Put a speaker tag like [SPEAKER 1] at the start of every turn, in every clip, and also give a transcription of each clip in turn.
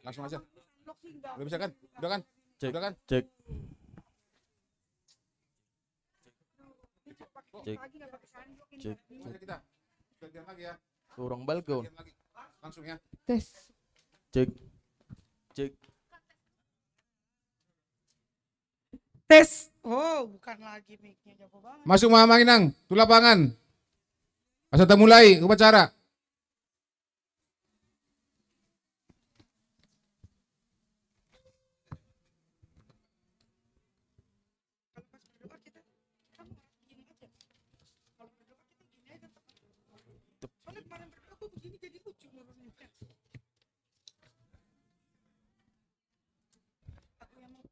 [SPEAKER 1] Langsung aja. Udah bisa kan? Udah kan?
[SPEAKER 2] Cek,
[SPEAKER 1] Udah kan?
[SPEAKER 2] cek, cek, cek.
[SPEAKER 1] Ayo kita. Gantian lagi ya.
[SPEAKER 2] Kurang balkon.
[SPEAKER 1] Gantian lagi. Langsung ya.
[SPEAKER 3] Tes.
[SPEAKER 2] Cek, cek.
[SPEAKER 3] Tes. Oh, bukan lagi mic-nya jago banget.
[SPEAKER 1] Masuk Mama Inang, tu lapangan. Peserta mulai upacara.
[SPEAKER 3] Kalau pas berdoa kita mau gini aja. Kalau berdoa kita gini aja. Soalnya kemarin berdoa aku begini jadi lucu menurutnya. Aku yang mau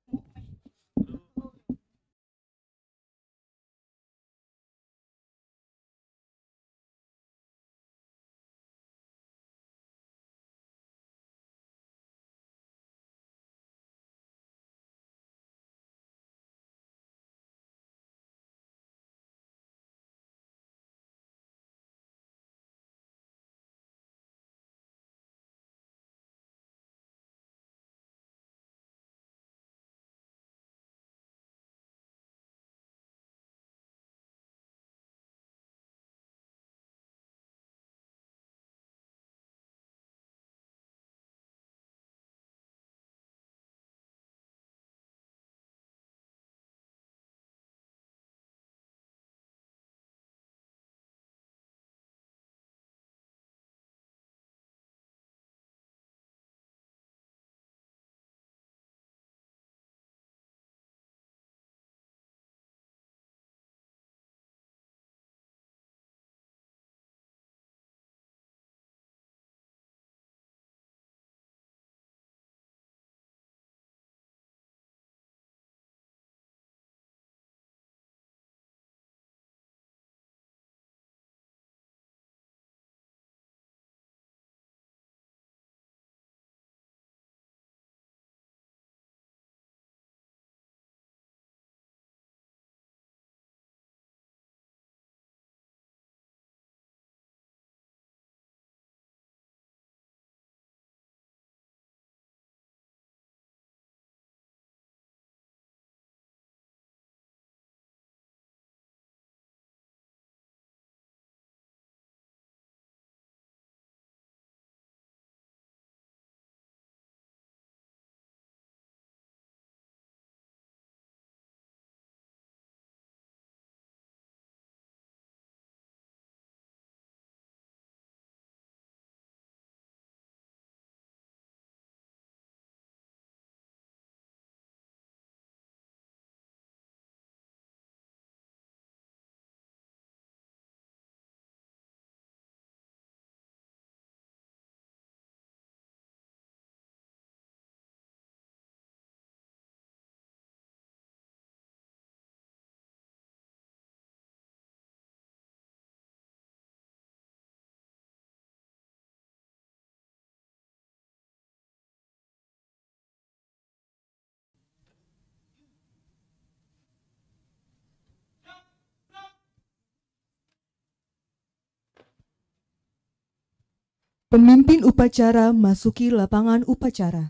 [SPEAKER 4] Pemimpin upacara masuki lapangan upacara.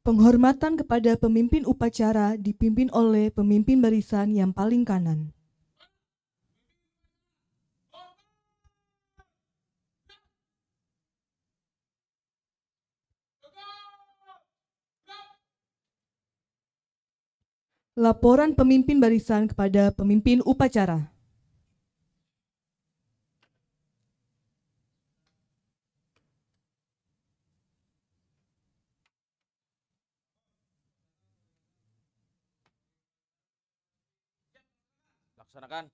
[SPEAKER 4] Penghormatan kepada pemimpin upacara dipimpin oleh pemimpin barisan yang paling kanan. Laporan pemimpin barisan kepada pemimpin upacara.
[SPEAKER 2] Laksanakan.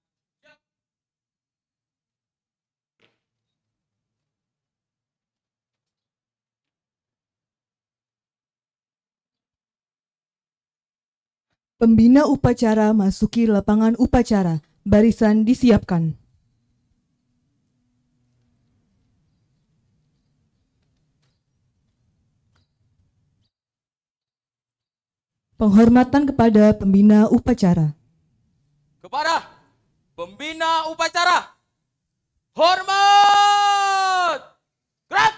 [SPEAKER 4] Pembina upacara masuki lapangan upacara. Barisan disiapkan. Penghormatan kepada pembina upacara.
[SPEAKER 2] Kepada pembina upacara. Hormat! Gerak!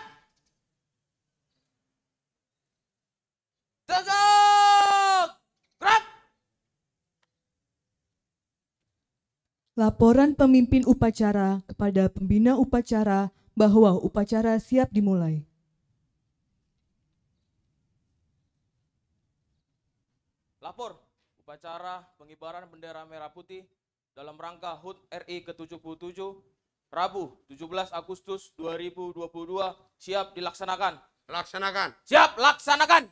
[SPEAKER 2] Tegak! Gerak!
[SPEAKER 4] Laporan pemimpin upacara kepada pembina upacara bahwa upacara siap dimulai.
[SPEAKER 2] Lapor upacara pengibaran bendera merah putih dalam rangka HUT RI ke-77 Rabu 17 Agustus 2022 siap dilaksanakan.
[SPEAKER 5] Laksanakan.
[SPEAKER 2] Siap laksanakan.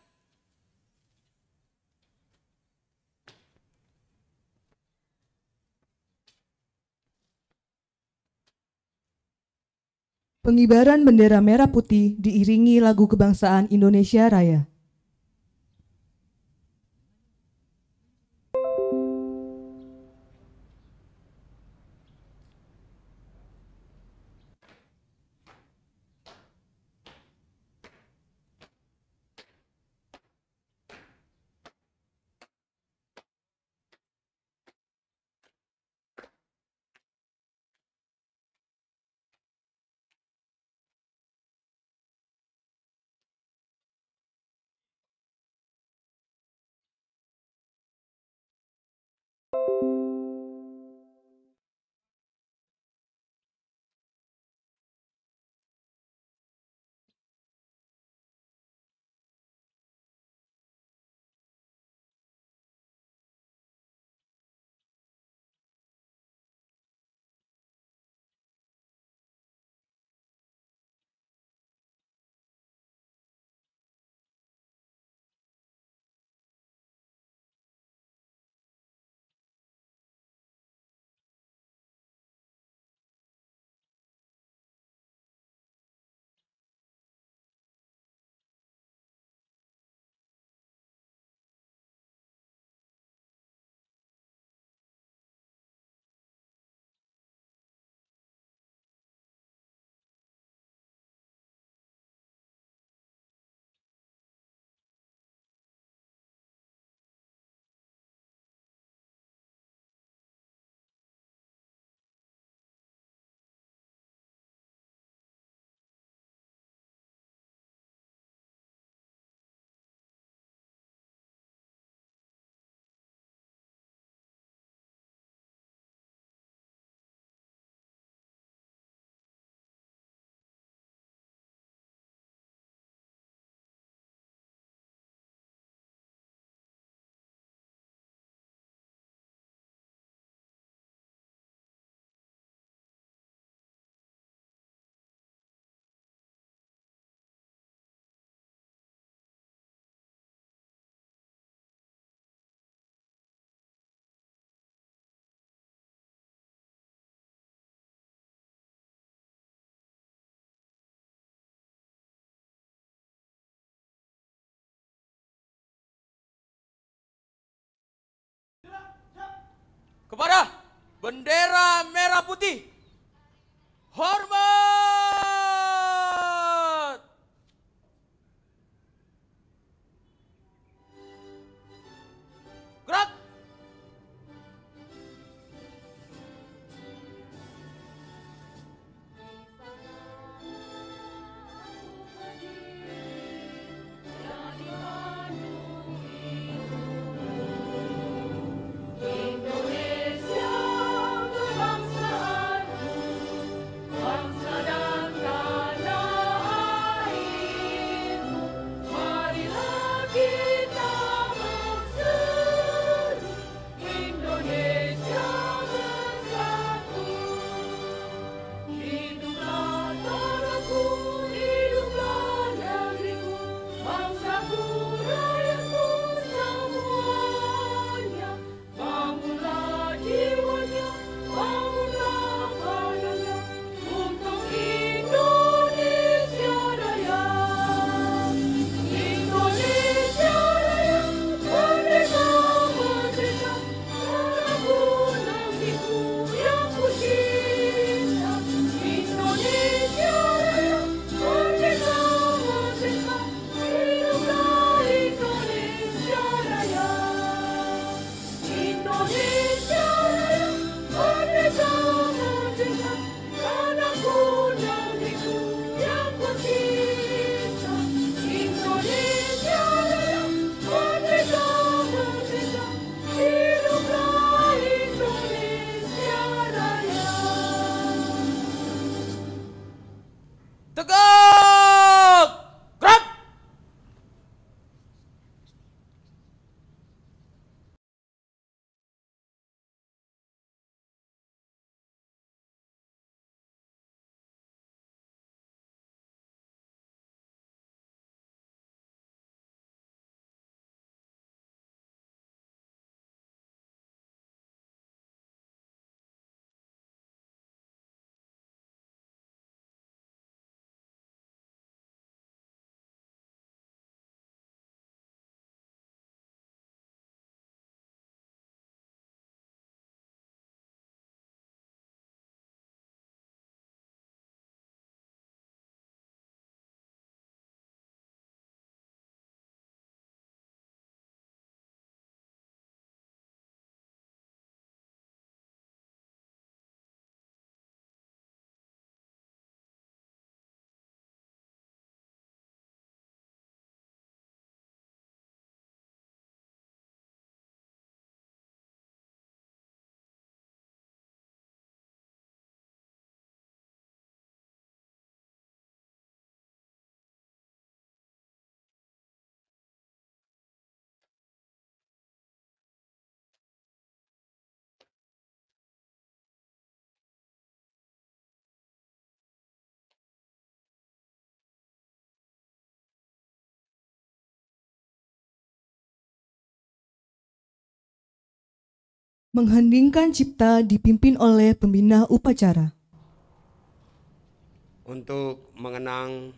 [SPEAKER 4] Pengibaran bendera merah putih diiringi lagu kebangsaan Indonesia Raya.
[SPEAKER 2] Kepada bendera merah putih. Hormat! Gerak!
[SPEAKER 6] Indonesia kebangsaanku, bangsa dan
[SPEAKER 4] Mengheningkan cipta dipimpin oleh pembina upacara.
[SPEAKER 5] Untuk mengenang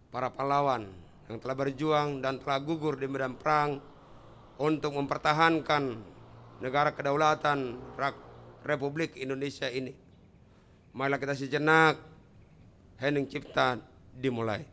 [SPEAKER 5] para pahlawan yang telah berjuang dan telah gugur di medan perang untuk mempertahankan negara kedaulatan Republik Indonesia ini. Marilah kita sejenak, hening cipta dimulai.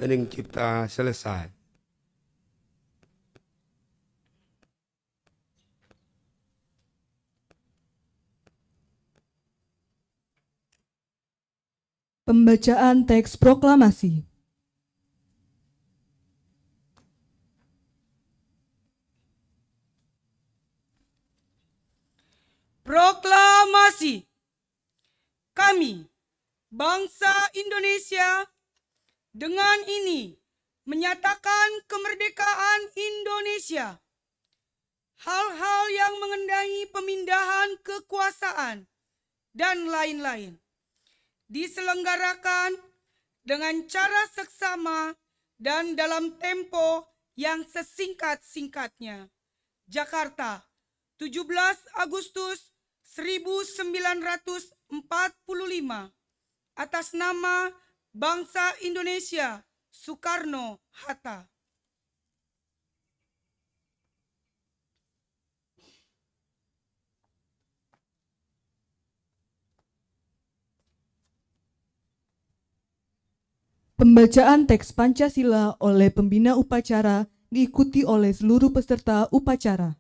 [SPEAKER 5] Hening cipta selesai.
[SPEAKER 4] Pembacaan teks proklamasi.
[SPEAKER 3] Proklamasi. Kami, bangsa Indonesia, dengan ini menyatakan kemerdekaan Indonesia. Hal-hal yang mengenai pemindahan kekuasaan dan lain-lain diselenggarakan dengan cara seksama dan dalam tempo yang sesingkat-singkatnya. Jakarta, 17 Agustus 1945, atas nama bangsa Indonesia, Soekarno-Hatta.
[SPEAKER 4] Pembacaan teks Pancasila oleh pembina upacara diikuti oleh seluruh peserta upacara.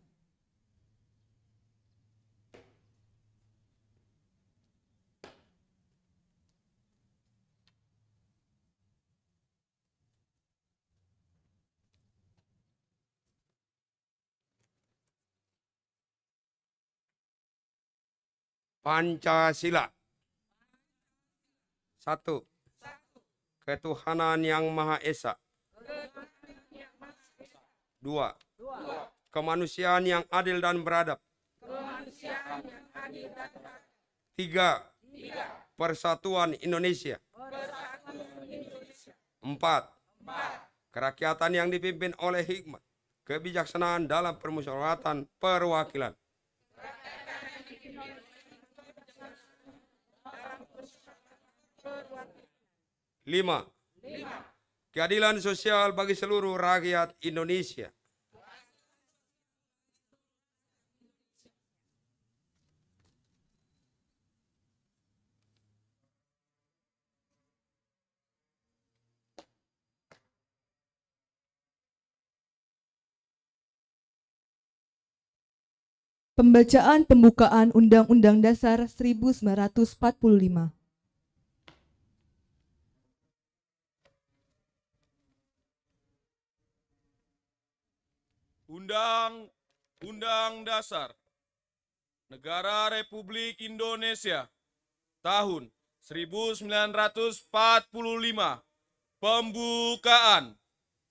[SPEAKER 5] Pancasila. 1. Ketuhanan yang Maha Esa. 2. Kemanusiaan yang adil dan beradab. 3. Persatuan Indonesia. 4. Kerakyatan yang dipimpin oleh hikmat, kebijaksanaan dalam permusyawaratan perwakilan. 5. Keadilan sosial bagi seluruh rakyat Indonesia.
[SPEAKER 4] 5. Pembacaan pembukaan Undang-Undang Dasar 1945.
[SPEAKER 6] Undang-Undang Dasar Negara Republik Indonesia tahun 1945 pembukaan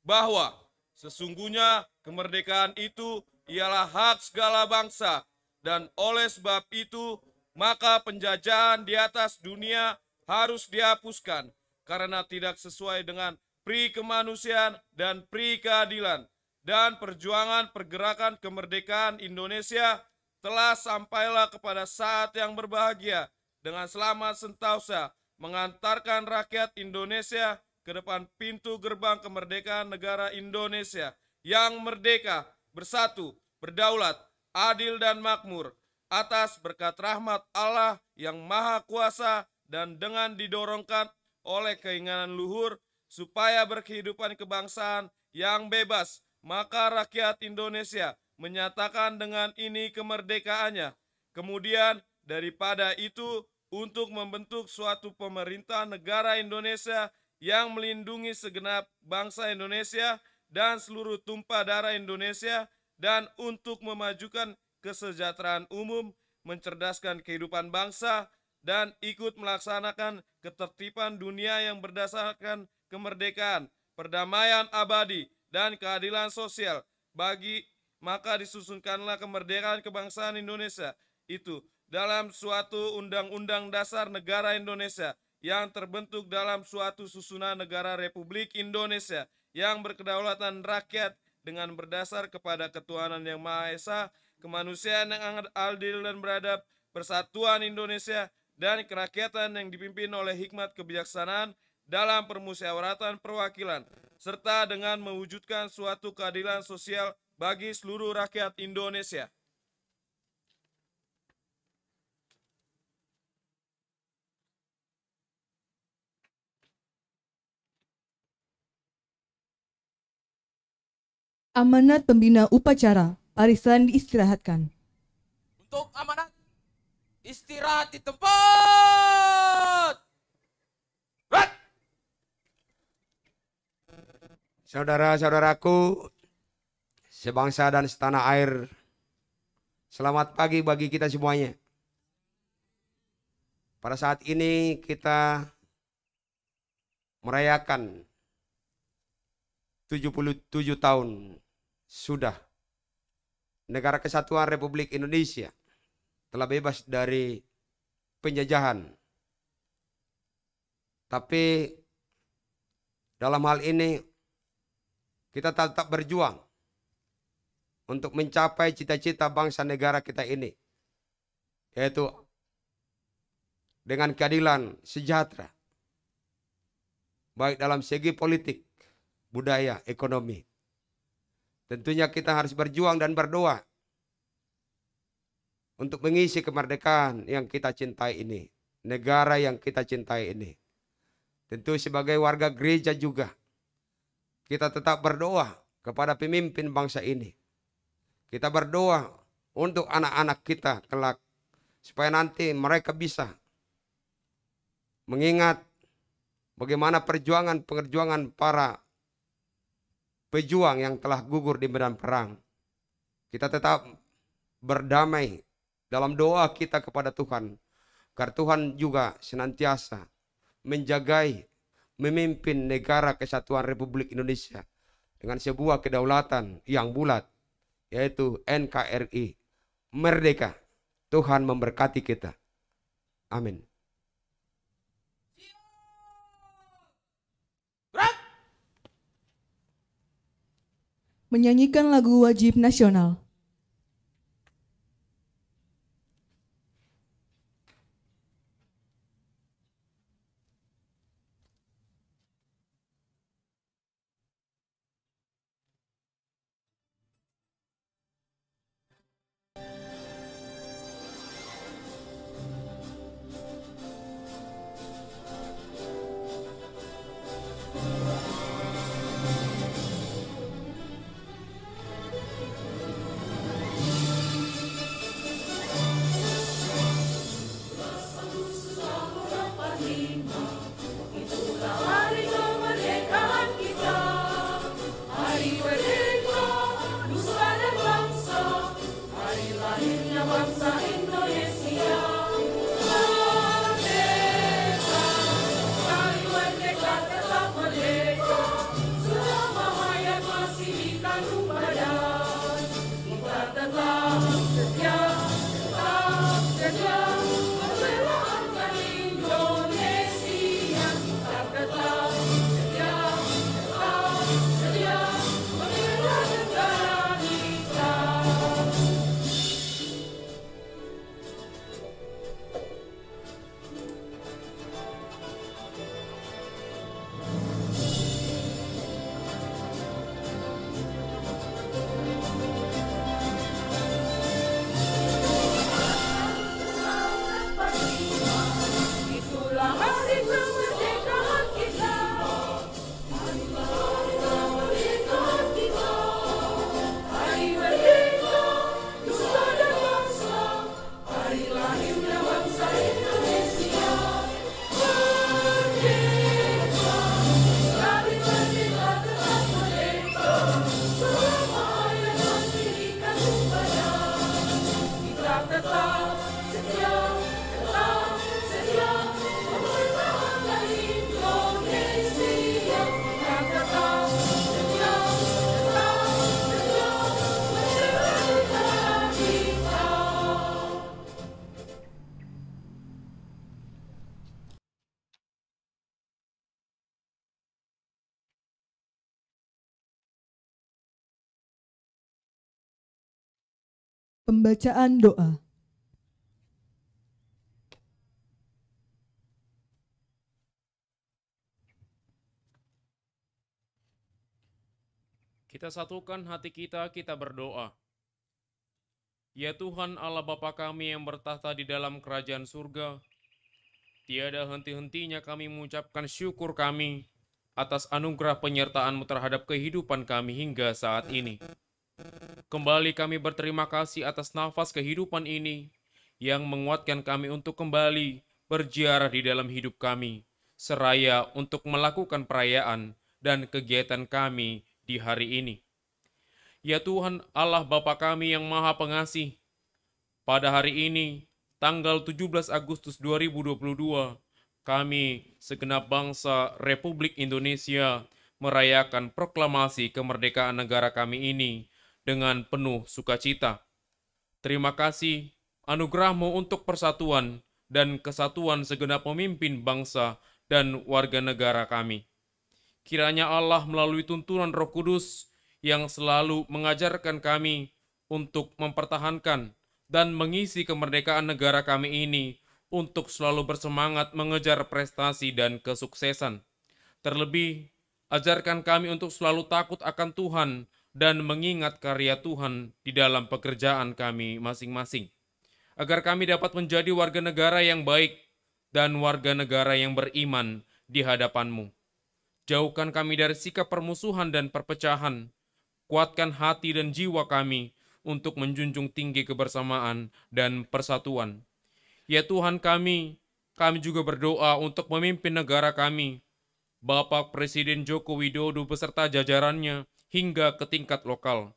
[SPEAKER 6] bahwa sesungguhnya kemerdekaan itu ialah hak segala bangsa dan oleh sebab itu maka penjajahan di atas dunia harus dihapuskan karena tidak sesuai dengan pri kemanusiaan dan pri keadilan, dan perjuangan pergerakan kemerdekaan Indonesia telah sampailah kepada saat yang berbahagia dengan selamat sentosa mengantarkan rakyat Indonesia ke depan pintu gerbang kemerdekaan negara Indonesia yang merdeka, bersatu, berdaulat, adil dan makmur atas berkat rahmat Allah yang Maha Kuasa dan dengan didorongkan oleh keinginan luhur supaya berkehidupan kebangsaan yang bebas, maka rakyat Indonesia menyatakan dengan ini kemerdekaannya. Kemudian daripada itu untuk membentuk suatu pemerintah negara Indonesia yang melindungi segenap bangsa Indonesia dan seluruh tumpah darah Indonesia, dan untuk memajukan kesejahteraan umum, mencerdaskan kehidupan bangsa, dan ikut melaksanakan ketertiban dunia yang berdasarkan kemerdekaan, perdamaian abadi, dan keadilan sosial. Maka disusunkanlah kemerdekaan kebangsaan Indonesia itu dalam suatu undang-undang dasar negara Indonesia yang terbentuk dalam suatu susunan negara Republik Indonesia yang berkedaulatan rakyat dengan berdasar kepada ketuhanan yang Maha Esa, kemanusiaan yang adil dan beradab, persatuan Indonesia, dan kerakyatan yang dipimpin oleh hikmat kebijaksanaan dalam permusyawaratan perwakilan, serta dengan mewujudkan suatu keadilan sosial bagi seluruh rakyat Indonesia.
[SPEAKER 4] Amanat pembina upacara, barisan diistirahatkan.
[SPEAKER 2] Untuk amanat, istirahat di tempat. Rat!
[SPEAKER 5] Saudara-saudaraku, sebangsa dan setanah air, selamat pagi bagi kita semuanya. Pada saat ini kita merayakan 77 tahun sudah Negara Kesatuan Republik Indonesia telah bebas dari penjajahan. Tapi dalam hal ini kita tetap berjuang untuk mencapai cita-cita bangsa negara kita ini, yaitu dengan keadilan sejahtera, baik dalam segi politik, budaya, ekonomi. Tentunya kita harus berjuang dan berdoa untuk mengisi kemerdekaan yang kita cintai ini, negara yang kita cintai ini. Tentu sebagai warga gereja juga, kita tetap berdoa kepada pemimpin bangsa ini. Kita berdoa untuk anak-anak kita kelak, supaya nanti mereka bisa mengingat bagaimana perjuangan para pejuang yang telah gugur di medan perang. Kita tetap berdamai dalam doa kita kepada Tuhan, agar Tuhan juga senantiasa menjagai, memimpin negara Kesatuan Republik Indonesia dengan sebuah kedaulatan yang bulat, yaitu NKRI, merdeka. Tuhan memberkati kita. Amin.
[SPEAKER 4] Menyanyikan lagu wajib nasional. Pembacaan doa.
[SPEAKER 7] Kita satukan hati kita berdoa. Ya Tuhan Allah Bapa kami yang bertahta di dalam kerajaan surga, tiada henti-hentinya kami mengucapkan syukur kami atas anugerah penyertaan-Mu terhadap kehidupan kami hingga saat ini. Kembali kami berterima kasih atas nafas kehidupan ini yang menguatkan kami untuk kembali berziarah di dalam hidup kami, seraya untuk melakukan perayaan dan kegiatan kami di hari ini. Ya Tuhan Allah Bapa kami yang Maha Pengasih, pada hari ini, tanggal 17 Agustus 2022, kami segenap bangsa Republik Indonesia merayakan proklamasi kemerdekaan negara kami ini dengan penuh sukacita. Terima kasih anugerah-Mu untuk persatuan dan kesatuan segenap pemimpin bangsa dan warga negara kami. Kiranya Allah melalui tuntunan Roh Kudus yang selalu mengajarkan kami untuk mempertahankan dan mengisi kemerdekaan negara kami ini untuk selalu bersemangat mengejar prestasi dan kesuksesan. Terlebih, ajarkan kami untuk selalu takut akan Tuhan dan mengingat karya Tuhan di dalam pekerjaan kami masing-masing, agar kami dapat menjadi warga negara yang baik dan warga negara yang beriman di hadapan-Mu. Jauhkan kami dari sikap permusuhan dan perpecahan. Kuatkan hati dan jiwa kami untuk menjunjung tinggi kebersamaan dan persatuan. Ya Tuhan kami juga berdoa untuk pemimpin negara kami, Bapak Presiden Joko Widodo beserta jajarannya hingga ke tingkat lokal.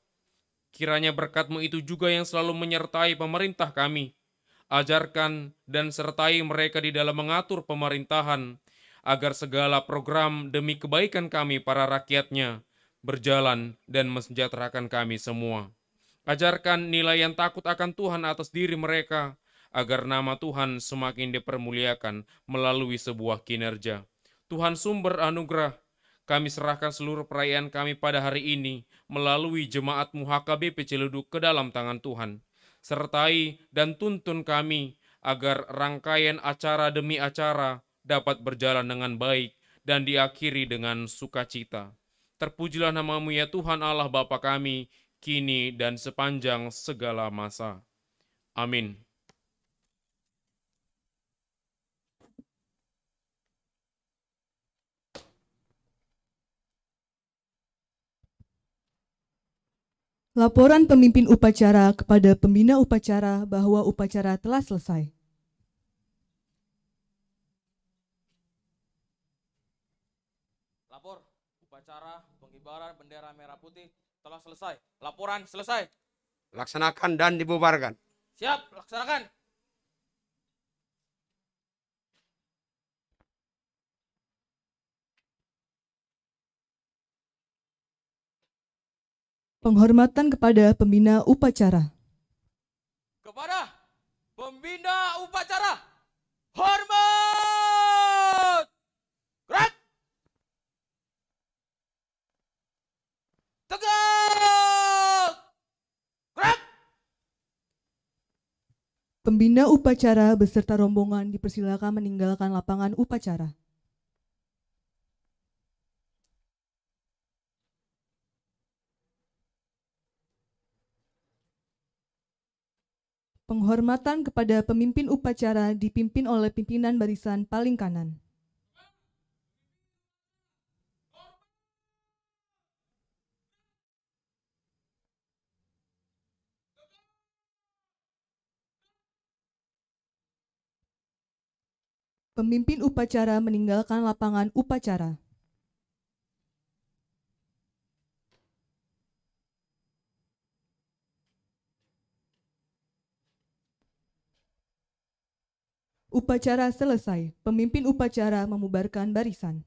[SPEAKER 7] Kiranya berkat-Mu itu juga yang selalu menyertai pemerintah kami. Ajarkan dan sertai mereka di dalam mengatur pemerintahan, agar segala program demi kebaikan kami para rakyatnya berjalan dan mensejahterakan kami semua. Ajarkan nilai yang takut akan Tuhan atas diri mereka, agar nama Tuhan semakin dipermuliakan melalui sebuah kinerja. Tuhan sumber anugerah, kami serahkan seluruh perayaan kami pada hari ini melalui jemaat-Mu HKBP Ciledug ke dalam tangan Tuhan. Sertai dan tuntun kami agar rangkaian acara demi acara dapat berjalan dengan baik dan diakhiri dengan sukacita. Terpujilah nama-Mu ya Tuhan Allah Bapa kami, kini dan sepanjang segala masa. Amin.
[SPEAKER 4] Laporan pemimpin upacara kepada pembina upacara bahwa upacara telah selesai.
[SPEAKER 2] Lapor, upacara pengibaran bendera merah putih telah selesai. Laporan selesai.
[SPEAKER 5] Laksanakan dan dibubarkan.
[SPEAKER 2] Siap, laksanakan.
[SPEAKER 4] Penghormatan kepada pembina upacara.
[SPEAKER 2] Kepada pembina upacara, hormat! Gerak! Tegak! Gerak!
[SPEAKER 4] Pembina upacara beserta rombongan dipersilakan meninggalkan lapangan upacara. Penghormatan kepada pemimpin upacara dipimpin oleh pimpinan barisan paling kanan. Pemimpin upacara meninggalkan lapangan upacara. Upacara selesai. Pemimpin upacara memubarkan barisan.